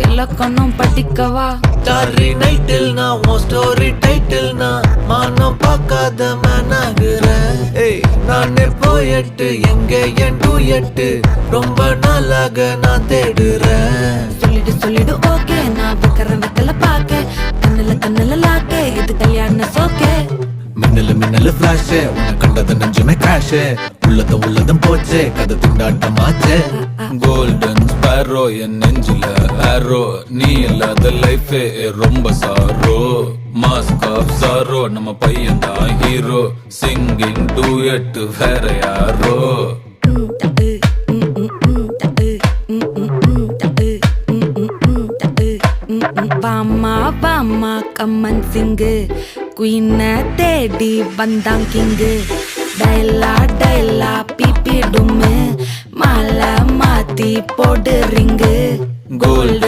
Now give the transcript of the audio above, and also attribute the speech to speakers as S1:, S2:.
S1: இலக்கணம் படிக்கவா
S2: டாரி நைட்டில் நான் உன் ஸ்டோரி டைட்டில் நான் மானம் பார்க்காத மேன் ஆகுறேன். நானே போயட்டு எங்க என் டூயட்டு ரொம்ப நாளாக நான் தேடுறேன்.
S1: சொல்லிடு ஓகே நான் வைக்கிறேன் வெத்தல பாக்க கண்ணுல லாக்கே இது கல்யாண சோக்கே
S2: மின்னலு ஃபிளாஷ் உன்னை கண்டது நெஞ்சுமே கிராஷ் உள்ளதும் போச்சே கதை திண்டாட்டமாச்சே. கோல்டன் ஸ்பேரோ என் நெஞ்சில ஆரோ நீ இல்லாத லைஃப் ரொம்ப சாரோ மாஸ்க் ஆஃப் சாரோ நம்ம பையன் தான் ஹீரோ சிங்கிங் டூயட் வேற யாரோ.
S1: பாமா கம்மன் சிங்கு குயின தேடி வந்தான் கிங்கு டைலா பிபி டும்மு மாலை மாத்தி போடு ரிங்கு.
S2: கோல்டன்